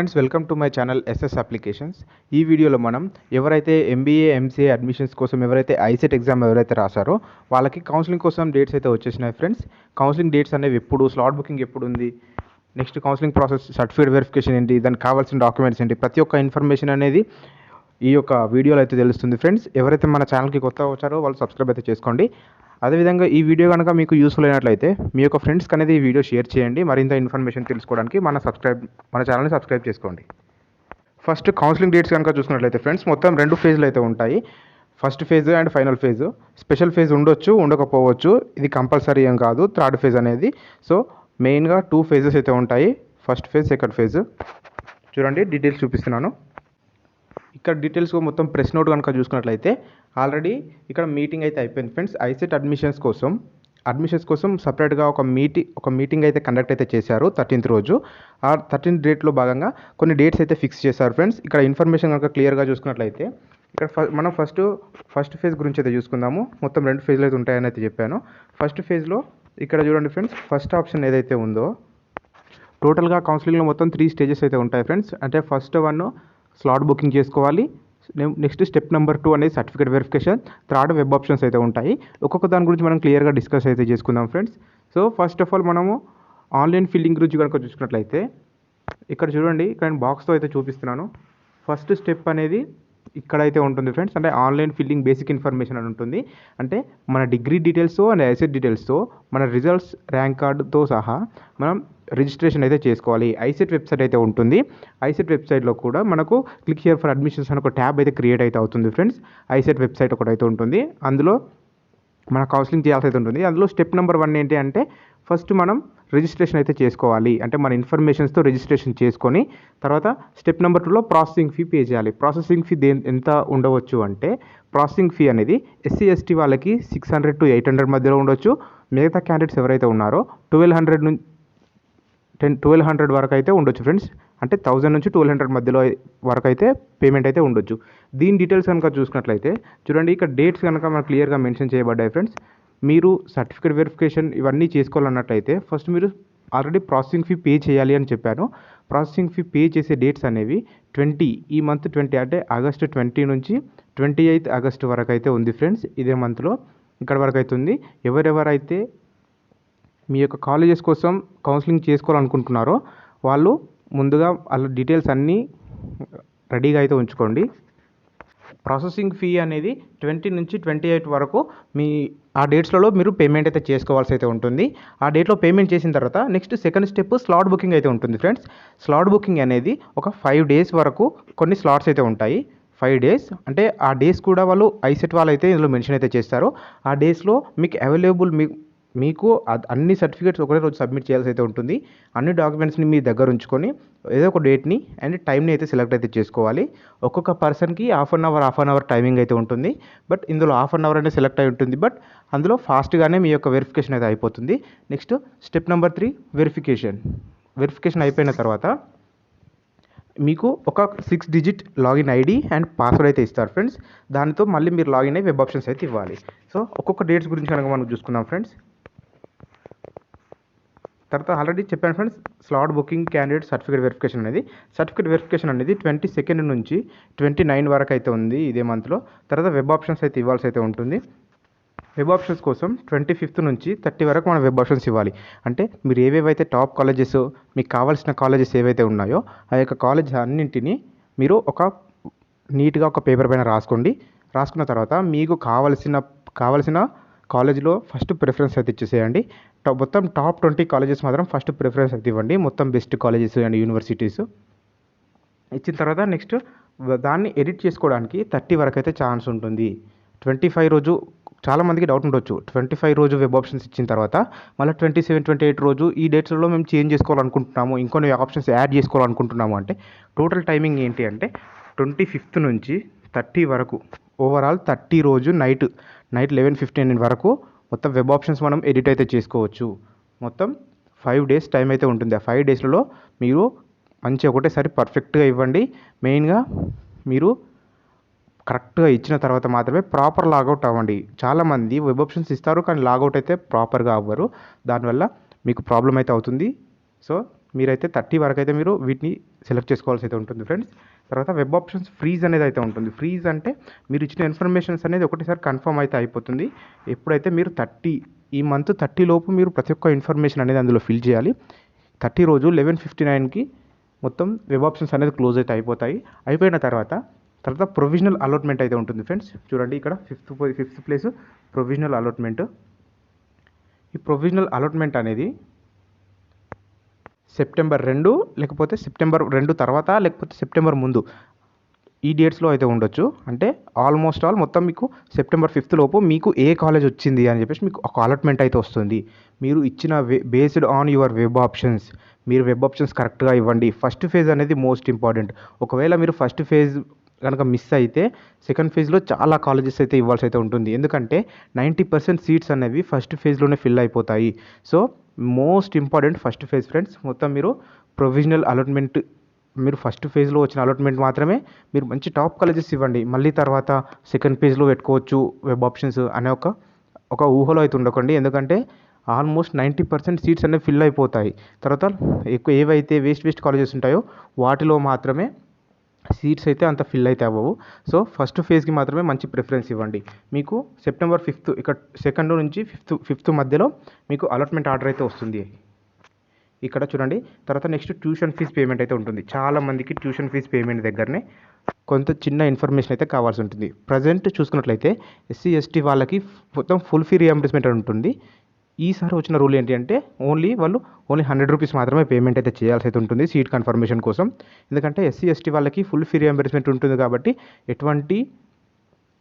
Friends welcome to my channel SS applications. ఈ వీడియోలో మనం ఎవరైతే ఎంబీఏ ఎంసీఏ అడ్మిషన్స్ కోసం ఎవరైతే ఐసెట్ ఎగ్జామ్ ఎవరైతే రాశారో వాళ్ళకి కౌన్సిలింగ్ కోసం డేట్స్ అయితే వచ్చేసినాయి ఫ్రెండ్స్. కౌన్సిలింగ్ డేట్స్ అనేవి ఎప్పుడు, స్లాట్ బుకింగ్ ఎప్పుడు ఉంది, next counselling process, certificate verification ఏంటి, దానికి కావాల్సిన డాక్యుమెంట్స్ ఏంటి, ప్రతి ఒక్క ఇన్ఫర్మేషన్ అనేది ఈ యొక్క వీడియోలో అయితే తెలుస్తుంది ఫ్రెండ్స్. ఎవరైతే మన ఛానల్కి కొత్తగా వచ్చారో వాళ్ళు సబ్స్క్రైబ్ అయితే చేసుకోండి. అదేవిధంగా ఈ వీడియో కనుక మీకు యూస్ఫుల్ అయినట్లయితే మీ యొక్క ఫ్రెండ్స్కి అనేది ఈ వీడియో షేర్ చేయండి. మరింత ఇన్ఫర్మేషన్ తెలుసుకోవడానికి మన ఛానల్ని సబ్స్క్రైబ్ చేసుకోండి. ఫస్ట్ కౌన్సిలింగ్ డేట్స్ కనుక చూసుకున్నట్లయితే ఫ్రెండ్స్ మొత్తం 2 ఫేజ్లు అయితే ఉంటాయి. First phase and final phase. Special phase ఉండొచ్చు, ఉండకపోవచ్చు, ఇది కంపల్సరీ ఏం కాదు థర్డ్ ఫేజ్ అనేది. సో మెయిన్గా 2 ఫేజెస్ అయితే ఉంటాయి, ఫస్ట్ ఫేజ్ సెకండ్ ఫేజ్. చూడండి డీటెయిల్స్ చూపిస్తున్నాను. ఇక్కడ డీటెయిల్స్ మొత్తం ప్రెస్ నోట్ కనుక చూసుకున్నట్లయితే ఆల్రెడీ ఇక్కడ మీటింగ్ అయితే అయిపోయింది ఫ్రెండ్స్. ఐసెట్ అడ్మిషన్స్ కోసం సపరేట్గా ఒక మీటింగ్ అయితే కండక్ట్ అయితే చేశారు 13th రోజు. ఆ 13th డేట్లో భాగంగా కొన్ని డేట్స్ అయితే ఫిక్స్ చేశారు ఫ్రెండ్స్. ఇక్కడ ఇన్ఫర్మేషన్ కనుక క్లియర్గా చూసుకున్నట్లయితే ఇక్కడ మనం ఫస్ట్ ఫేజ్ గురించి అయితే చూసుకుందాము. మొత్తం 2 ఫేజ్లు అయితే ఉంటాయని అయితే చెప్పాను. ఫస్ట్ ఫేజ్లో ఇక్కడ చూడండి ఫ్రెండ్స్, ఫస్ట్ ఆప్షన్ ఏదైతే ఉందో టోటల్గా కౌన్సిలింగ్లో మొత్తం 3 స్టేజెస్ అయితే ఉంటాయి ఫ్రెండ్స్. అంటే ఫస్ట్ 1 స్లాట్ బుకింగ్ చేసుకోవాలి, నెక్స్ట్ స్టెప్ నెంబర్ 2 అనేది certificate verification, third web options అయితే ఉంటాయి. ఒక్కొక్క దాని గురించి మనం క్లియర్గా డిస్కస్ అయితే చేసుకుందాం friends. So first of all మనము ఆన్లైన్ ఫిల్లింగ్ గురించి కనుక చూసుకున్నట్లయితే ఇక్కడ చూడండి, ఇక్కడ బాక్స్తో అయితే చూపిస్తున్నాను. ఫస్ట్ స్టెప్ అనేది ఇక్కడైతే ఉంటుంది ఫ్రెండ్స్. అంటే ఆన్లైన్ ఫిల్లింగ్ బేసిక్ ఇన్ఫర్మేషన్ అని ఉంటుంది. అంటే మన డిగ్రీ డీటెయిల్స్తో అండ్ ఐసెట్ డీటెయిల్స్తో మన రిజల్ట్స్, ర్యాంక్ కార్డుతో సహా మనం రిజిస్ట్రేషన్ అయితే చేసుకోవాలి. ఐసెట్ వెబ్సైట్ అయితే ఉంటుంది. ఐసెట్ వెబ్సైట్లో కూడా మనకు క్లిక్ హియర్ ఫర్ అడ్మిషన్స్ అని ఒక ట్యాబ్ అయితే క్రియేట్ అయితే అవుతుంది ఫ్రెండ్స్. ఐసెట్ వెబ్సైట్ ఒకటైతే ఉంటుంది, అందులో మన కౌన్సిలింగ్ చేయాల్సి అయితే ఉంటుంది. అందులో స్టెప్ నెంబర్ 1 ఏంటి అంటే ఫస్ట్ మనం రిజిస్ట్రేషన్ అయితే చేసుకోవాలి. అంటే మన ఇన్ఫర్మేషన్స్తో రిజిస్ట్రేషన్ చేసుకొని తర్వాత స్టెప్ నెంబర్ 2లో ప్రాసెసింగ్ ఫీ పే చేయాలి. ప్రాసెసింగ్ ఫీ ఎంత ఉండవచ్చు అంటే ప్రాసెసింగ్ ఫీ అనేది ఎస్సీ ఎస్టీ వాళ్ళకి 600 to 800 మధ్యలో ఉండొచ్చు. మిగతా క్యాండిడేట్స్ ఎవరైతే ఉన్నారో 1200 వరకు అయితే ఉండొచ్చు ఫ్రెండ్స్. అంటే 1000 నుంచి 1200 మధ్యలో వరకు అయితే పేమెంట్ అయితే ఉండొచ్చు. దీని డీటెయిల్స్ కనుక చూసుకున్నట్లయితే చూడండి, ఇక్కడ డేట్స్ కనుక మనకు క్లియర్గా మెన్షన్ చేయబడ్డాయి ఫ్రెండ్స్. మీరు సర్టిఫికేట్ వెరిఫికేషన్ ఇవన్నీ చేసుకోవాలన్నట్లయితే ఫస్ట్ మీరు ఆల్రెడీ ప్రాసెసింగ్ ఫీ పే చేయాలి అని చెప్పాను. ప్రాసెసింగ్ ఫీ పే చేసే డేట్స్ అనేవి 20 ఈ మంత్ 20 అంటే ఆగస్టు 20 నుంచి 28 ఆగస్టు వరకు అయితే ఉంది ఫ్రెండ్స్. ఇదే మంత్లో ఇక్కడ వరకు అయితే ఉంది. ఎవరెవరైతే మీ యొక్క కాలేజెస్ కోసం కౌన్సిలింగ్ చేసుకోవాలనుకుంటున్నారో వాళ్ళు ముందుగా వాళ్ళ డీటెయిల్స్ అన్నీ రెడీగా అయితే ఉంచుకోండి. ప్రాసెసింగ్ ఫీ అనేది 20 నుంచి 28 వరకు ఆ డేట్స్లలో మీరు పేమెంట్ అయితే చేసుకోవాల్సి అయితే ఉంటుంది. ఆ డేట్లో పేమెంట్ చేసిన తర్వాత next second step slot booking అయితే ఉంటుంది ఫ్రెండ్స్. స్లాట్ బుకింగ్ అనేది ఒక 5 days వరకు కొన్ని స్లాట్స్ అయితే ఉంటాయి. 5 days అంటే ఆ డేస్ కూడా వాళ్ళు ఐసెట్ వాళ్ళు అయితే ఇందులో మెన్షన్ అయితే చేస్తారు. ఆ డేస్లో మీకు అవైలబుల్ మీకు అన్ని సర్టిఫికేట్స్ ఒకటే రోజు సబ్మిట్ చేయాల్సి అయితే ఉంటుంది. అన్ని డాక్యుమెంట్స్ని మీ దగ్గర ఉంచుకొని ఏదో ఒక డేట్ని అండ్ టైంని అయితే సెలెక్ట్ అయితే చేసుకోవాలి. ఒక్కొక్క పర్సన్కి హాఫ్ అన్ అవర్ టైమింగ్ అయితే ఉంటుంది. బట్ ఇందులో హాఫ్ అన్ అవర్ అనేది సెలెక్ట్ అయి ఉంటుంది. బట్ అందులో ఫాస్ట్గానే మీ యొక్క వెరిఫికేషన్ అయితే అయిపోతుంది. నెక్స్ట్ స్టెప్ నెంబర్ 3 వెరిఫికేషన్ అయిపోయిన తర్వాత మీకు ఒక 6 digit login ID and password అయితే ఇస్తారు ఫ్రెండ్స్. దానితో మళ్ళీ మీరు లాగిన్ అయ్యి వెబ్ ఆప్షన్స్ అయితే ఇవ్వాలి. సో ఒక్కొక్క డేట్స్ గురించి కనుక మనం చూసుకుందాం ఫ్రెండ్స్. తర్వాత ఆల్రెడీ చెప్పాను friends, slot booking, candidate, certificate verification అనేది 22nd నుంచి 29 వరకు అయితే ఉంది ఇదే మంత్లో. తర్వాత వెబ్ ఆప్షన్స్ అయితే ఇవ్వాల్సి అయితే ఉంటుంది. వెబ్ ఆప్షన్స్ కోసం 25th నుంచి 30 వరకు మనం వెబ్ ఆప్షన్స్ ఇవ్వాలి. అంటే మీరు ఏవేవైతే టాప్ కాలేజెస్, మీకు కావాల్సిన కాలేజెస్ ఏవైతే ఉన్నాయో ఆ యొక్క కాలేజ్ అన్నింటినీ మీరు నీట్గా ఒక పేపర్ పైన రాసుకున్న తర్వాత మీకు కావాల్సిన కాలేజ్లో ఫస్ట్ ప్రిఫరెన్స్ అయితే ఇచ్చేసేయండి. మొత్తం టాప్ 20 కాలేజెస్ మాత్రం ఫస్ట్ ప్రిఫరెన్స్ అయితే ఇవ్వండి, మొత్తం బెస్ట్ కాలేజెస్ అండ్ యూనివర్సిటీస్ ఇచ్చిన తర్వాత నెక్స్ట్ దాన్ని ఎడిట్ చేసుకోవడానికి 30 వరకు అయితే ఛాన్స్ ఉంటుంది. 25 రోజు చాలామందికి డౌట్ ఉండొచ్చు, 25 రోజు వెబ్ ఆప్షన్స్ ఇచ్చిన తర్వాత మళ్ళీ 27, 28 రోజు ఈ డేట్స్లో మేము చేంజ్ చేసుకోవాలనుకుంటున్నాము, ఇంకొన్ని ఆప్షన్స్ యాడ్ చేసుకోవాలనుకుంటున్నాము అంటే టోటల్ టైమింగ్ ఏంటి అంటే 25th నుంచి 30 వరకు, ఓవరాల్ 30 రోజు నైట్ 11:59 వరకు మొత్తం వెబ్ ఆప్షన్స్ మనం ఎడిట్ అయితే చేసుకోవచ్చు. మొత్తం 5 days టైం అయితే ఉంటుంది. ఆ 5 daysలలో మీరు మంచిగా ఒకటేసారి పర్ఫెక్ట్గా ఇవ్వండి. మెయిన్గా మీరు కరెక్ట్గా ఇచ్చిన తర్వాత మాత్రమే ప్రాపర్ లాగౌట్ అవ్వండి. చాలామంది వెబ్ ఆప్షన్స్ ఇస్తారు కానీ లాగౌట్ అయితే ప్రాపర్గా అవ్వరు. దానివల్ల మీకు ప్రాబ్లం అయితే అవుతుంది. సో మీరైతే 30 వరకు అయితే మీరు వీటిని సెలెక్ట్ చేసుకోవాల్సి అయితే ఉంటుంది ఫ్రెండ్స్. తర్వాత వెబ్ ఆప్షన్స్ ఫ్రీజ్ అనేది అయితే ఉంటుంది. ఫ్రీజ్ అంటే మీరు ఇచ్చిన ఇన్ఫర్మేషన్స్ అనేది ఒకటేసారి కన్ఫర్మ్ అయితే అయిపోతుంది. ఎప్పుడైతే మీరు ఈ మంత్ 30 లోపు మీరు ప్రతి ఒక్క ఇన్ఫర్మేషన్ అనేది అందులో ఫిల్ చేయాలి. 30 రోజు 11:59కి మొత్తం వెబ్ ఆప్షన్స్ అనేది క్లోజ్ అయితే అయిపోతాయి. అయిపోయిన తర్వాత ప్రొవిజనల్ అలాట్మెంట్ అయితే ఉంటుంది ఫ్రెండ్స్. చూడండి ఇక్కడ ఫిఫ్త్ ప్లేస్ ప్రొవిజనల్ అలాట్మెంట్. ఈ ప్రొవిజనల్ అలాట్మెంట్ అనేది సెప్టెంబర్ 2 లేకపోతే సెప్టెంబర్ 2 తర్వాత లేకపోతే సెప్టెంబర్ ముందు ఈ డేట్స్లో అయితే ఉండొచ్చు. అంటే ఆల్మోస్ట్ ఆల్ మొత్తం మీకు సెప్టెంబర్ 5 లోపు మీకు ఏ కాలేజ్ వచ్చింది అని చెప్పేసి మీకు ఒక అలాట్మెంట్ అయితే వస్తుంది. మీరు ఇచ్చిన based on your web options, మీరు వెబ్ ఆప్షన్స్ కరెక్ట్గా ఇవ్వండి. ఫస్ట్ ఫేజ్ అనేది మోస్ట్ ఇంపార్టెంట్. ఒకవేళ మీరు ఫస్ట్ ఫేజ్ కనుక మిస్ అయితే సెకండ్ ఫేజ్లో చాలా కాలేజెస్ అయితే ఇవ్వాల్సి అయితే ఉంటుంది. ఎందుకంటే 90% సీట్స్ అనేవి ఫస్ట్ ఫేజ్లోనే ఫిల్ అయిపోతాయి. So most important first phase friends. మొత్తం మీరు ప్రొవిజనల్ అలాట్మెంట్, మీరు ఫస్ట్ ఫేజ్లో వచ్చిన అలాట్మెంట్ మాత్రమే మీరు మంచి టాప్ కాలేజెస్ ఇవ్వండి. మళ్ళీ తర్వాత సెకండ్ ఫేజ్లో పెట్టుకోవచ్చు వెబ్ ఆప్షన్స్ అనే ఒక ఊహలో అయితే ఉండకండి. ఎందుకంటే ఆల్మోస్ట్ 90% సీట్స్ అనేవి ఫిల్ అయిపోతాయి. తర్వాత ఎక్కువ ఏవైతే వేస్ట్ కాలేజెస్ ఉంటాయో వాటిలో మాత్రమే సీట్స్ అయితే అంత ఫిల్ అయితే అవ్వవు. సో ఫస్ట్ ఫేజ్కి మాత్రమే మంచి ప్రిఫరెన్స్ ఇవ్వండి. మీకు సెప్టెంబర్ 5 ఇక్కడ 2 నుంచి 5th మధ్యలో మీకు అలాట్మెంట్ ఆర్డర్ అయితే వస్తుంది. ఇక్కడ చూడండి. తర్వాత నెక్స్ట్ ట్యూషన్ ఫీజ్ పేమెంట్ అయితే ఉంటుంది. చాలామందికి ట్యూషన్ ఫీజ్ పేమెంట్ దగ్గరనే కొంత చిన్న ఇన్ఫర్మేషన్ అయితే కావాల్సి ఉంటుంది. ప్రజెంట్ చూసుకున్నట్లయితే SC ST వాళ్ళకి మొత్తం ఫుల్ ఫీ రియంబర్స్మెంట్ ఉంటుంది. ఈసారి వచ్చిన రూల్ ఏంటి అంటే ఓన్లీ 100 రూపీస్ మాత్రమే పేమెంట్ అయితే చేయాల్సి అయితే ఉంటుంది సీట్ కన్ఫర్మేషన్ కోసం. ఎందుకంటే SC ST వాళ్ళకి ఫుల్ ఫీ రియంబర్స్మెంట్ ఉంటుంది కాబట్టి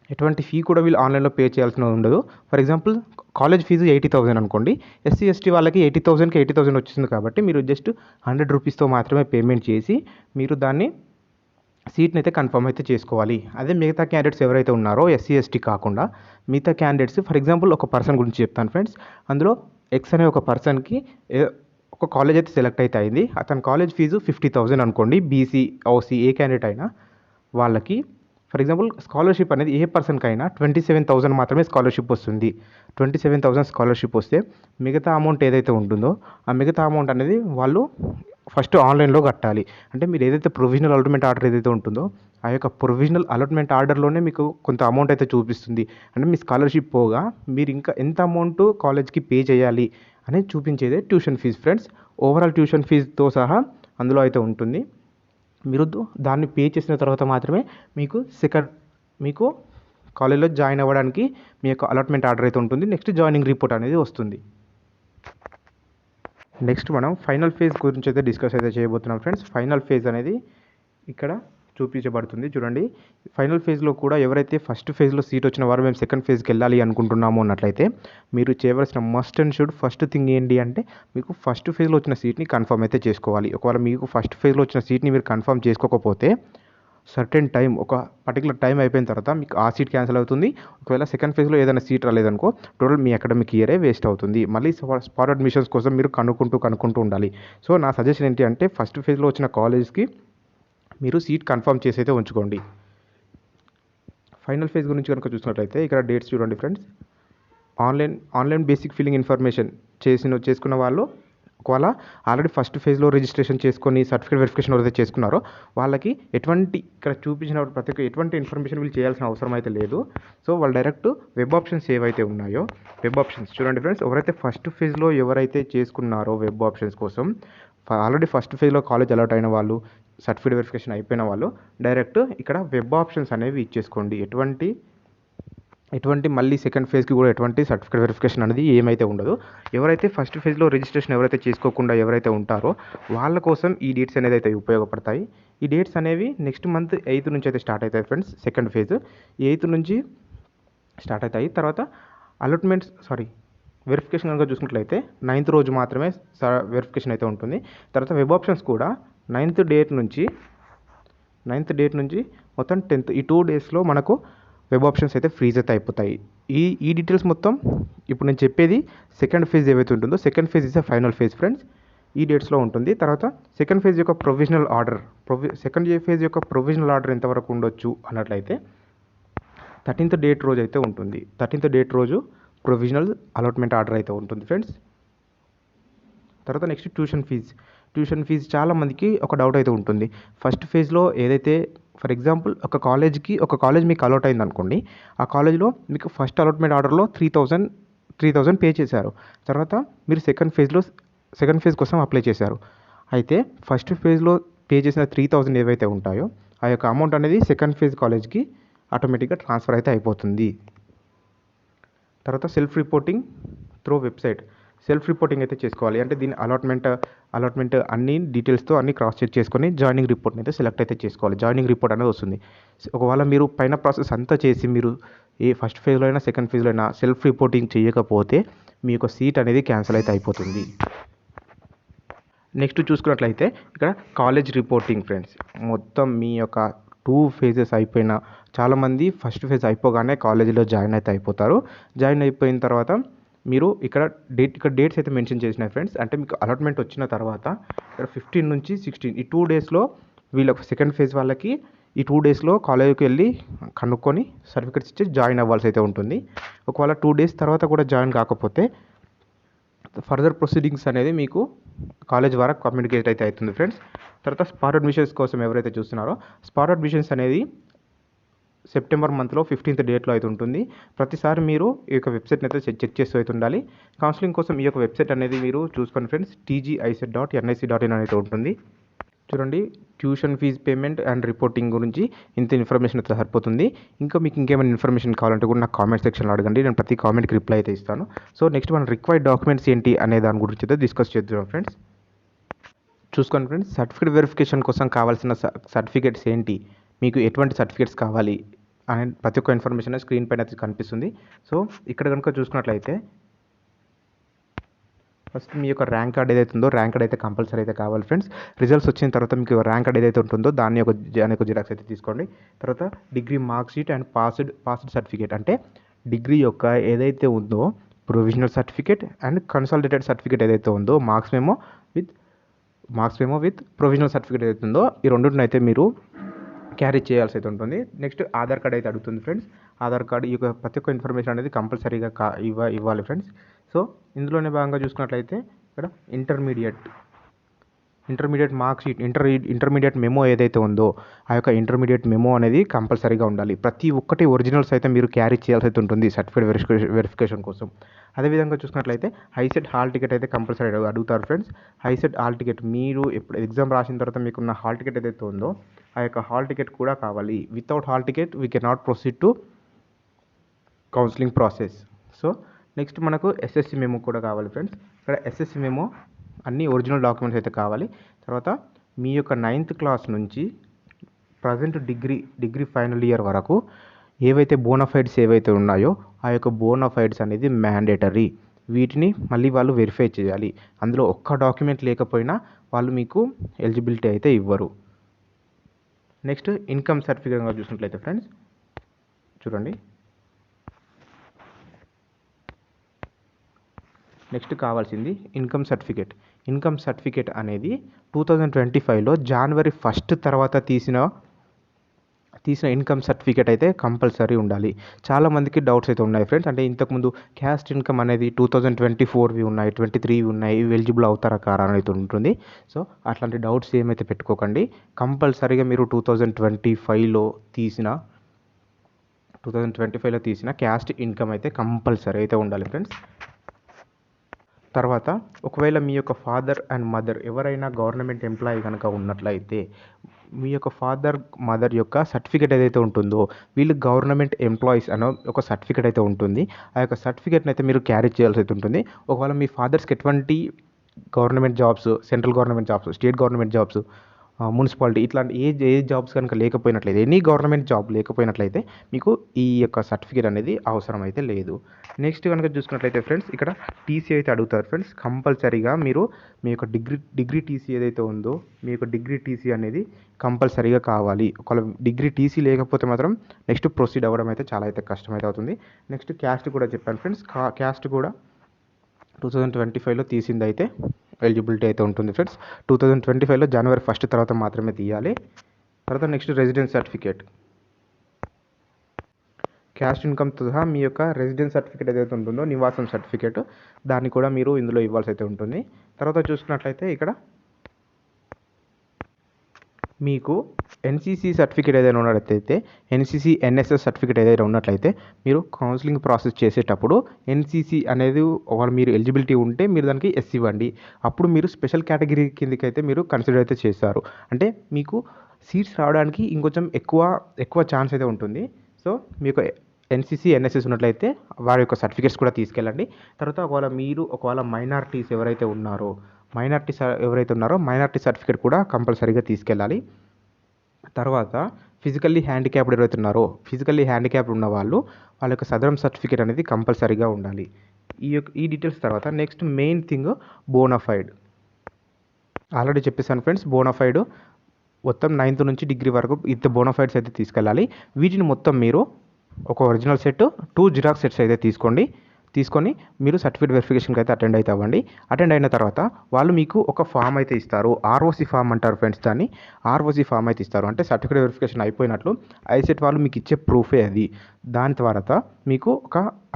ఎటువంటి ఫీ కూడా వీళ్ళు ఆన్లైన్లో పే చేయాల్సిన ఉండదు. ఫర్ ఎగ్జాంపుల్ కాలేజ్ ఫీజు 80,000 అనుకోండి. SC ST వాళ్ళకి 80,000 వచ్చింది కాబట్టి మీరు జస్ట్ 100 రూపీస్తో మాత్రమే పేమెంట్ చేసి మీరు దాన్ని సీట్ని అయితే కన్ఫర్మ్ అయితే చేసుకోవాలి. అదే మిగతా క్యాండిడేట్స్ ఎవరైతే ఉన్నారో SC ST కాకుండా మిగతా క్యాండిడేట్స్, ఫర్ ఎగ్జాంపుల్ ఒక పర్సన్ గురించి చెప్తాను ఫ్రెండ్స్. అందులో X అనే ఒక పర్సన్కి ఒక కాలేజ్ అయితే సెలెక్ట్ అయితే అయింది. అతని కాలేజ్ ఫీజు 50,000 అనుకోండి. BC OC ఏ క్యాండిడేట్ అయినా వాళ్ళకి ఫర్ ఎగ్జాంపుల్ స్కాలర్షిప్ అనేది ఏ పర్సన్కైనా 27,000 మాత్రమే స్కాలర్షిప్ వస్తుంది. 27,000 స్కాలర్షిప్ వస్తే మిగతా అమౌంట్ ఏదైతే ఉంటుందో ఆ మిగతా అమౌంట్ అనేది వాళ్ళు ఫస్ట్ ఆన్లైన్లో కట్టాలి. అంటే మీరు ఏదైతే ప్రొవిజనల్ అలాట్మెంట్ ఆర్డర్ ఏదైతే ఉంటుందో ఆ యొక్క ప్రొవిజనల్ అలాట్మెంట్ ఆర్డర్లోనే మీకు కొంత అమౌంట్ అయితే చూపిస్తుంది. అంటే మీ స్కాలర్షిప్ పోగా మీరు ఇంకా ఎంత అమౌంట్ కాలేజ్కి పే చేయాలి అనేది చూపించేదే tuition fee friends. Overall tuition ఫీజుతో సహా అందులో అయితే ఉంటుంది. మీరు దాన్ని పే చేసిన తర్వాత మాత్రమే మీకు కాలేజ్లో జాయిన్ అవ్వడానికి మీ యొక్క అలాట్మెంట్ ఆర్డర్ అయితే ఉంటుంది. నెక్స్ట్ జాయినింగ్ రిపోర్ట్ అనేది వస్తుంది. నెక్స్ట్ మనం ఫైనల్ ఫేజ్ గురించి అయితే డిస్కస్ అయితే చేయబోతున్నాం ఫ్రెండ్స్. ఫైనల్ ఫేజ్ అనేది ఇక్కడ చూపించబడుతుంది చూడండి. ఫైనల్ ఫేజ్లో కూడా ఎవరైతే ఫస్ట్ ఫేజ్లో సీట్ వచ్చిన వారు మేము సెకండ్ ఫేజ్కి వెళ్ళాలి అనుకుంటున్నాము అన్నట్లయితే మీరు చేయవలసిన must and should first thing ఏంటి అంటే మీకు ఫస్ట్ ఫేజ్లో వచ్చిన సీట్ని కన్ఫర్మ్ అయితే చేసుకోవాలి. ఒకవేళ మీకు ఫస్ట్ ఫేజ్లో వచ్చిన సీట్ని మీరు కన్ఫర్మ్ చేసుకోకపోతే సర్టెన్ టైం, ఒక పర్టికులర్ టైం అయిపోయిన తర్వాత మీకు ఆ సీట్ క్యాన్సిల్ అవుతుంది. ఒకవేళ సెకండ్ ఫేజ్లో ఏదైనా సీట్ రాలేదనుకో టోటల్ మీ అకాడమిక్ ఇయరే వేస్ట్ అవుతుంది. మళ్ళీ స్పాట్ అడ్మిషన్స్ కోసం మీరు కనుక్కుంటూ ఉండాలి. సో నా సజెషన్ ఏంటి అంటే ఫస్ట్ ఫేజ్లో వచ్చిన కాలేజ్కి మీరు సీట్ కన్ఫర్మ్ చేసి అయితే ఉంచుకోండి. ఫైనల్ ఫేజ్ గురించి కనుక చూసినట్లయితే ఇక్కడ డేట్స్ చూడండి friends. Online basic filling information చేసుకున్న వాళ్ళు ఒకవేళ ఆల్రెడీ ఫస్ట్ ఫేజ్లో రిజిస్ట్రేషన్ చేసుకొని సర్టిఫికేట్ వెరిఫికేషన్ ఎవరైతే చేసుకున్నారో వాళ్ళకి ఇక్కడ చూపించిన ప్రతి ఒక్క ఎటువంటి ఇన్ఫర్మేషన్ వీళ్ళు చేయాల్సిన అవసరం అయితే లేదు. సో వాళ్ళు డైరెక్ట్ వెబ్ ఆప్షన్స్ ఏవైతే ఉన్నాయో వెబ్ ఆప్షన్స్ చూడండి ఫ్రెండ్స్. ఎవరైతే ఫేజ్లో చేసుకున్నారో వెబ్ ఆప్షన్స్ కోసం ఆల్రెడీ ఫస్ట్ ఫేజ్లో కాలేజ్ అలాట్ అయిన వాళ్ళు, సర్టిఫికేట్ వెరిఫికేషన్ అయిపోయిన వాళ్ళు డైరెక్ట్ ఇక్కడ వెబ్ ఆప్షన్స్ అనేవి ఇచ్చేసుకోండి. ఎటువంటి మళ్ళీ సెకండ్ ఫేజ్కి కూడా ఎటువంటి సర్టిఫికేట్ వెరిఫికేషన్ అనేది ఏమైతే ఉండదు. ఎవరైతే ఫస్ట్ ఫేజ్లో రిజిస్ట్రేషన్ ఎవరైతే చేసుకోకుండా ఎవరైతే ఉంటారో వాళ్ళ కోసం ఈ డేట్స్ అనేది అయితే ఉపయోగపడతాయి. ఈ డేట్స్ అనేవి నెక్స్ట్ మంత్ 8th నుంచి అయితే స్టార్ట్ అవుతాయి ఫ్రెండ్స్. సెకండ్ ఫేజ్ 8th నుంచి స్టార్ట్ అవుతాయి. తర్వాత వెరిఫికేషన్ కనుక చూసుకున్నట్లయితే 9th రోజు మాత్రమే వెరిఫికేషన్ అయితే ఉంటుంది. తర్వాత వెబ్ ఆప్షన్స్ కూడా 9th డేట్ నుంచి మొత్తం 10th ఈ 2 డేస్లో మనకు వెబ్ ఆప్షన్స్ అయితే ఫ్రీజ్ అయితే అయిపోతాయి. ఈ డీటెయిల్స్ మొత్తం ఇప్పుడు నేను చెప్పేది సెకండ్ ఫేజ్ ఏవైతే ఉంటుందో second phase is final phase friends. ఈ డేట్స్లో ఉంటుంది. తర్వాత సెకండ్ ఫేజ్ యొక్క ప్రొవిజనల్ ఆర్డర్ ఎంతవరకు ఉండొచ్చు అన్నట్లయితే 13th డేట్ రోజు అయితే ఉంటుంది. 13th డేట్ రోజు ప్రొవిజనల్ అలాట్మెంట్ ఆర్డర్ అయితే ఉంటుంది ఫ్రెండ్స్. తర్వాత నెక్స్ట్ ట్యూషన్ ట్యూషన్ ఫీజు చాలామందికి ఒక డౌట్ అయితే ఉంటుంది. ఫస్ట్ ఫేజ్లో ఏదైతే ఫర్ ఎగ్జాంపుల్ ఒక కాలేజ్ మీకు అలాట్ అయింది అనుకోండి. ఆ కాలేజ్లో మీకు ఫస్ట్ అలాట్మెంట్ ఆర్డర్లో 3,000 పే చేశారు. తర్వాత మీరు సెకండ్ ఫేజ్ కోసం అప్లై చేశారు. అయితే ఫస్ట్ ఫేజ్లో పే చేసిన 3,000 ఏవైతే ఉంటాయో ఆ యొక్క అమౌంట్ అనేది సెకండ్ ఫేజ్ కాలేజ్కి ఆటోమేటిక్గా ట్రాన్స్ఫర్ అయితే అయిపోతుంది. తర్వాత self reporting through website. Self reporting అయితే చేసుకోవాలి. అంటే దీని అలాట్మెంట్ అన్ని డీటెయిల్స్తో అన్ని క్రాస్ చెక్ చేసుకొని జాయినింగ్ రిపోర్ట్ని అయితే సెలెక్ట్ అయితే చేసుకోవాలి. జాయినింగ్ రిపోర్ట్ అనేది వస్తుంది. ఒకవేళ మీరు పైన ప్రాసెస్ అంతా చేసి మీరు ఏ ఫస్ట్ ఫేజ్లో అయినా సెకండ్ ఫేజ్లో అయినా సెల్ఫ్ రిపోర్టింగ్ చేయకపోతే మీ యొక్క సీట్ అనేది క్యాన్సిల్ అయితే అయిపోతుంది. నెక్స్ట్ చూసుకున్నట్లయితే ఇక్కడ కాలేజ్ రిపోర్టింగ్ ఫ్రెండ్స్. మొత్తం మీ యొక్క 2 ఫేజెస్ అయిపోయిన చాలామంది ఫస్ట్ ఫేజ్ అయిపోగానే కాలేజీలో జాయిన్ అయితే అయిపోతారు. జాయిన్ అయిపోయిన తర్వాత మీరు ఇక్కడ డేట్స్ అయితే మెన్షన్ చేసినాయి ఫ్రెండ్స్. అంటే మీకు అలాట్మెంట్ వచ్చిన తర్వాత ఇక్కడ 15 నుంచి 16 ఈ 2 డేస్లో వీళ్ళకి సెకండ్ ఫేజ్ వాళ్ళకి ఈ 2 డేస్లో కాలేజీకి వెళ్ళి కనుక్కొని సర్టిఫికెట్స్ ఇచ్చి జాయిన్ అవ్వాల్సి అయితే ఉంటుంది. ఒకవేళ 2 డేస్ తర్వాత కూడా జాయిన్ కాకపోతే ఫర్దర్ ప్రొసీడింగ్స్ అనేది మీకు కాలేజ్ ద్వారా కమ్యూనికేట్ అయితే అవుతుంది ఫ్రెండ్స్. తర్వాత స్పాట్ అడ్మిషన్స్ కోసం ఎవరైతే చూస్తున్నారో స్పాట్ అడ్మిషన్స్ అనేది సెప్టెంబర్ మంత్లో 15th డేట్లో అయితే ఉంటుంది. ప్రతిసారి మీరు ఈ యొక్క వెబ్సైట్ని అయితే చెక్ చేస్తూ అయితే ఉండాలి. కౌన్సిలింగ్ కోసం ఈ యొక్క వెబ్సైట్ అనేది మీరు చూసుకోండి ఫ్రెండ్స్. tgiset.nic.in అయితే ఉంటుంది. చూడండి, tuition fee payment and reporting గురించి ఇంత ఇన్ఫర్మేషన్ అయితే సరిపోతుంది. ఇంకా మీకు ఇంకేమైనా ఇన్ఫర్మేషన్ కావాలంటే కూడా నాకు కామెంట్ సెక్షన్లో అడగండి. నేను ప్రతి కామెంట్కి రిప్లై అయితే ఇస్తాను. సో నెక్స్ట్ మన రిక్వైర్డ్ డాక్యుమెంట్స్ ఏంటి అనే దాని గురించి అయితే డిస్కస్ చేద్దాం ఫ్రెండ్స్. చూసుకోండి ఫ్రెండ్స్, సర్టిఫికేట్ వెరిఫికేషన్ కోసం కావాల్సిన సర్టిఫికేట్స్ ఏంటి, మీకు ఎటువంటి సర్టిఫికేట్స్ కావాలి అనే ప్రతి ఒక్క ఇన్ఫర్మేషన్ స్క్రీన్ పైన అయితే కనిపిస్తుంది. సో ఇక్కడ కనుక చూసుకున్నట్లయితే ఫస్ట్ మీ యొక్క ర్యాంక్ కార్డ్ ఏదైతే ఉందో ర్యాంక్ కార్డ్ అయితే కంపల్సరీ అయితే కావాలి ఫ్రెండ్స్. రిజల్ట్స్ వచ్చిన తర్వాత మీకు ర్యాంక్ కార్డ్ ఏదైతే ఉంటుందో దాని యొక్క జిరాక్స్ అయితే తీసుకోండి. తర్వాత degree mark sheet and passed certificate. అంటే డిగ్రీ యొక్క ఏదైతే ఉందో provisional certificate and consolidated certificate ఏదైతే ఉందో marks memo with provisional certificate ఏదైతే ఉందో ఈ రెండింటిని అయితే మీరు క్యారీ చేయాల్సి అయితే ఉంటుంది. నెక్స్ట్ ఆధార్ కార్డ్ అయితే అడుగుతుంది ఫ్రెండ్స్. ఆధార్ కార్డ్ ఈ యొక్క ప్రతి ఒక్క ఇన్ఫర్మేషన్ అనేది కంపల్సరీగా ఇవ్వాలి ఫ్రెండ్స్. సో ఇందులోనే భాగంగా చూసుకున్నట్లయితే ఇక్కడ intermediate mark sheet intermediate memo ఏదైతే ఉందో ఆ యొక్క ఇంటర్మీడియట్ మెమో అనేది కంపల్సరీగా ఉండాలి. ప్రతి ఒక్కటి ఒరిజినల్స్ అయితే మీరు క్యారీ చేయాల్సి అయితే ఉంటుంది సర్టిఫికేట్ వెరిఫికేషన్ కోసం. అదేవిధంగా చూసుకున్నట్లయితే హైసెట్ హాల్ టికెట్ అయితే కంపల్సరీ అడుగుతారు ఫ్రెండ్స్. హైసెట్ హాల్ టికెట్ మీరు ఎప్పుడు ఎగ్జామ్ రాసిన తర్వాత మీకున్న హాల్ టికెట్ ఏదైతే ఉందో ఆ యొక్క హాల్ టికెట్ కూడా కావాలి. Without hall ticket we can not proceed to counselling process. So next మనకు ఎస్ఎస్సి మెమో కూడా కావాలి ఫ్రెండ్స్. ఇక్కడ ఎస్ఎస్సి మెమో అన్ని ఒరిజినల్ డాక్యుమెంట్స్ అయితే కావాలి. తర్వాత మీ యొక్క 9th క్లాస్ నుంచి ప్రజెంట్ డిగ్రీ ఫైనల్ ఇయర్ వరకు ఏవైతే బోనఫైడ్స్ ఏవైతే ఉన్నాయో ఆ యొక్క బోనఫైడ్స్ అనేది మ్యాండేటరీ. వీటిని మళ్ళీ వాళ్ళు వెరిఫై చేయాలి. అందులో ఒక్క డాక్యుమెంట్ లేకపోయినా వాళ్ళు మీకు ఎలిజిబిలిటీ అయితే ఇవ్వరు. నెక్స్ట్ ఇన్కమ్ సర్టిఫికేట్గా చూసినట్లయితే ఫ్రెండ్స్ చూడండి, నెక్స్ట్ కావాల్సింది ఇన్కమ్ సర్టిఫికేట్ అనేది 2025లో జనవరి 1 తర్వాత తీసిన ఇన్కమ్ సర్టిఫికేట్ అయితే కంపల్సరీ ఉండాలి. చాలామందికి డౌట్స్ అయితే ఉన్నాయి ఫ్రెండ్స్. అంటే ఇంతకుముందు క్యాస్ట్ ఇన్కమ్ అనేది 2024వి ఉన్నాయి, 23వి ఉన్నాయి, ఇవి ఎలిజిబుల్ అవుతారా కారా అనేది ఉంటుంది. సో అట్లాంటి డౌట్స్ ఏమైతే పెట్టుకోకండి. కంపల్సరీగా మీరు 2025లో తీసిన క్యాస్ట్ ఇన్కమ్ అయితే కంపల్సరీ అయితే ఉండాలి ఫ్రెండ్స్. తర్వాత ఒకవేళ మీ యొక్క ఫాదర్ అండ్ మదర్ ఎవరైనా గవర్నమెంట్ ఎంప్లాయీ కనుక ఉన్నట్లయితే మీ యొక్క ఫాదర్ మదర్ యొక్క సర్టిఫికేట్ ఏదైతే ఉంటుందో వీళ్ళు గవర్నమెంట్ ఎంప్లాయీస్ అనే ఒక సర్టిఫికేట్ అయితే ఉంటుంది. ఆ యొక్క సర్టిఫికేట్ని అయితే మీరు క్యారీ చేయాల్సి అయితే ఉంటుంది. ఒకవేళ మీ ఫాదర్స్కి ఎటువంటి government jobs, central government jobs, state government jobs, municipality ఇట్లాంటి ఏ జాబ్స్ కనుక లేకపోయినట్లయితే, ఎనీ గవర్నమెంట్ జాబ్ లేకపోయినట్లయితే మీకు ఈ యొక్క సర్టిఫికేట్ అనేది అవసరం అయితే లేదు. నెక్స్ట్ కనుక చూసుకున్నట్లయితే ఫ్రెండ్స్ ఇక్కడ టీసీ అయితే అడుగుతారు ఫ్రెండ్స్. కంపల్సరీగా మీరు మీ యొక్క డిగ్రీ టీసీ ఏదైతే ఉందో మీ యొక్క డిగ్రీ టీసీ అనేది కంపల్సరీగా కావాలి. ఒకవేళ డిగ్రీ టీసీ లేకపోతే మాత్రం నెక్స్ట్ ప్రొసీడ్ అవ్వడం అయితే చాలా అయితే కష్టమైతే అవుతుంది. నెక్స్ట్ క్యాస్ట్ కూడా చెప్పాను ఫ్రెండ్స్. క్యాస్ట్ కూడా 2025లో తీసింది అయితే ఎలిజిబిలిటీ అయితే ఉంటుంది ఫ్రెండ్స్. 2025లో జనవరి 1 తర్వాత మాత్రమే తీయాలి. తర్వాత నెక్స్ట్ రెసిడెన్స్ సర్టిఫికేట్, క్యాస్ట్ ఇన్కమ్తో సహా మీ యొక్క రెసిడెన్స్ సర్టిఫికేట్ ఏదైతే ఉంటుందో నివాసం సర్టిఫికేట్ దాన్ని కూడా మీరు ఇందులో ఇవ్వాల్సి అయితే ఉంటుంది. తర్వాత చూసుకున్నట్లయితే ఇక్కడ మీకు ఎన్సీసీ సర్టిఫికేట్ ఏదైనా ఉన్నట్లయితే ఎన్సీసీ ఎన్ఎస్ఎస్ సర్టిఫికేట్ ఏదైనా ఉన్నట్లయితే మీరు కౌన్సిలింగ్ ప్రాసెస్ చేసేటప్పుడు ఎన్సీసీ అనేది ఒకవేళ మీరు ఎలిజిబిలిటీ ఉంటే మీరు దానికి ఎస్ ఇవ్వండి. అప్పుడు మీరు స్పెషల్ కేటగిరీ కిందకి అయితే మీరు కన్సిడర్ అయితే చేస్తారు. అంటే మీకు సీట్స్ రావడానికి ఇంకొంచెం ఎక్కువ ఛాన్స్ అయితే ఉంటుంది. సో మీకు ఎన్సీసీ ఎన్ఎస్ఎస్ ఉన్నట్లయితే వారి యొక్క సర్టిఫికేట్స్ కూడా తీసుకెళ్ళండి. తర్వాత ఒకవేళ మైనారిటీస్ ఎవరైతే ఉన్నారో మైనారిటీ సర్టిఫికేట్ కూడా కంపల్సరీగా తీసుకెళ్ళాలి. తర్వాత ఫిజికల్లీ హ్యాండిక్యాప్డ్ ఉన్న వాళ్ళ యొక్క సదరం సర్టిఫికేట్ అనేది కంపల్సరీగా ఉండాలి. ఈ డీటెయిల్స్ తర్వాత next main thing bonafide. Already చెప్పేసాను ఫ్రెండ్స్, బోనాఫైడ్ మొత్తం 9th నుంచి డిగ్రీ వరకు ఇంత బోనాఫైడ్స్ అయితే తీసుకెళ్ళాలి. వీటిని మొత్తం మీరు ఒక ఒరిజినల్ సెట్ 2 జిరాక్స్ సెట్స్ అయితే తీసుకొని మీరు సర్టిఫికేట్ వెరిఫికేషన్కి అయితే అటెండ్ అయిన తర్వాత వాళ్ళు మీకు ఒక ఫామ్ అయితే ఇస్తారు. ఆర్ఓసి ఫామ్ అంటారు ఫ్రెండ్స్ దాన్ని. ఆర్ఓసి ఫామ్ అయితే ఇస్తారు. అంటే సర్టిఫికేట్ వెరిఫికేషన్ అయిపోయినట్లు ఐసెట్ వాళ్ళు మీకు ఇచ్చే ప్రూఫే అది. దాని తర్వాత మీకు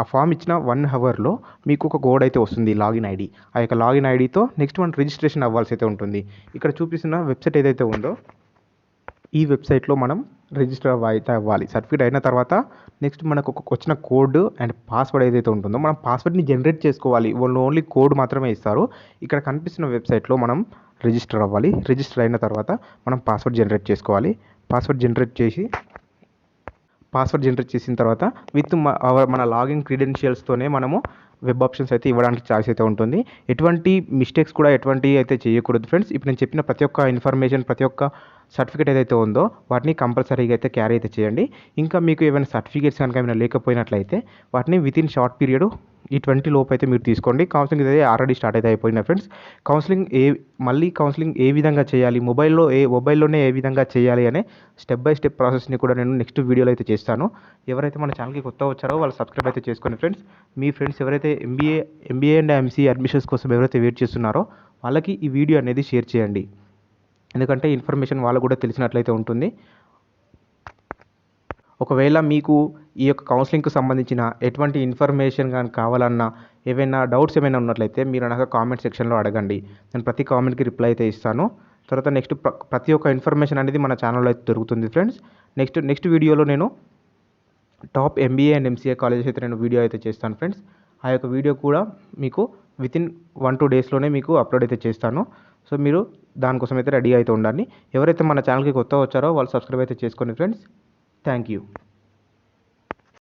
ఆ ఫామ్ ఇచ్చిన 1 అవర్లో మీకు ఒక కోడ్ అయితే వస్తుంది, లాగిన్ ఐడి. ఆ యొక్క లాగిన్ ఐడితో నెక్స్ట్ మనం రిజిస్ట్రేషన్ అవ్వాల్సి అయితే ఉంటుంది. ఇక్కడ చూపిస్తున్న వెబ్సైట్ ఏదైతే ఉందో ఈ వెబ్సైట్లో మనం రిజిస్టర్ అయితే అవ్వాలి. సర్టిఫికేట్ అయిన తర్వాత నెక్స్ట్ మనకు వచ్చిన కోడ్ అండ్ పాస్వర్డ్ ఏదైతే ఉంటుందో మనం పాస్వర్డ్ని జనరేట్ చేసుకోవాలి. వాళ్ళు ఓన్లీ కోడ్ మాత్రమే ఇస్తారు. ఇక్కడ కనిపిస్తున్న వెబ్సైట్లో మనం రిజిస్టర్ అవ్వాలి. రిజిస్టర్ అయిన తర్వాత మనం పాస్వర్డ్ జనరేట్ చేసుకోవాలి. పాస్వర్డ్ జనరేట్ చేసిన తర్వాత మన లాగిన్ క్రెడెన్షియల్స్తోనే మనము వెబ్ ఆప్షన్స్ అయితే ఇవ్వడానికి ఛాయిస్ అయితే ఉంటుంది. ఎటువంటి మిస్టేక్స్ కూడా అయితే చేయకూడదు ఫ్రెండ్స్. ఇప్పుడు నేను చెప్పిన ప్రతి ఒక్క ఇన్ఫర్మేషన్, ప్రతి ఒక్క సర్టిఫికేట్ ఏదైతే ఉందో వాటిని కంపల్సరీగా అయితే క్యారీ అయితే చేయండి. ఇంకా మీకు ఏమైనా సర్టిఫికేట్స్ కనుక ఏమైనా లేకపోయినట్లయితే వాటిని వితిన్ షార్ట్ పీరియడ్ ఈ 20 లోపు అయితే మీరు తీసుకోండి. కౌన్సిలింగ్ అయితే ఆల్రెడీ స్టార్ట్ అయితే అయిపోయింది ఫ్రెండ్స్. కౌన్సిలింగ్ ఏ విధంగా చేయాలి, మొబైల్లోనే ఏ విధంగా చేయాలి అనే స్టెప్ బై స్టెప్ ప్రాసెస్ని కూడా నేను నెక్స్ట్ వీడియోలో అయితే చేస్తాను. ఎవరైతే మన ఛానల్కి కొత్త వచ్చారో వాళ్ళు సబ్స్క్రైబ్ అయితే చేసుకోండి ఫ్రెండ్స్. మీ ఫ్రెండ్స్ ఎవరైతే ఎంబీఏ అండ్ ఎంసీఏ అడ్మిషన్స్ కోసం ఎవరైతే వెయిట్ చేస్తున్నారో వాళ్ళకి ఈ వీడియో అనేది షేర్ చేయండి. ఎందుకంటే ఇన్ఫర్మేషన్ వాళ్ళకు కూడా తెలిసినట్లయితే ఉంటుంది. ఒకవేళ మీకు ఈ యొక్క కౌన్సిలింగ్కి సంబంధించిన ఎటువంటి ఇన్ఫర్మేషన్ కానీ కావాలన్నా, ఏవైనా డౌట్స్ ఏమైనా ఉన్నట్లయితే మీరు నాకు కామెంట్ సెక్షన్లో అడగండి. నేను ప్రతి కామెంట్కి రిప్లై అయితే ఇస్తాను. తర్వాత నెక్స్ట్ ప్రతి ఒక్క ఇన్ఫర్మేషన్ అనేది మన ఛానల్లో అయితే దొరుకుతుంది ఫ్రెండ్స్. నెక్స్ట్ వీడియోలో నేను top MBA and MCA colleges అయితే నేను వీడియో అయితే చేస్తాను ఫ్రెండ్స్. ఆ యొక్క వీడియో కూడా మీకు వితిన్ 1-2 డేస్లోనే మీకు అప్లోడ్ అయితే చేస్తాను. సో మీరు దానికోసం అయితే రెడీ అయితే ఉండండి. ఎవరైతే మన ఛానల్కి కొత్త వచ్చారో వాళ్ళు సబ్స్క్రైబ్ అయితే చేసుకోండి ఫ్రెండ్స్. Thank you.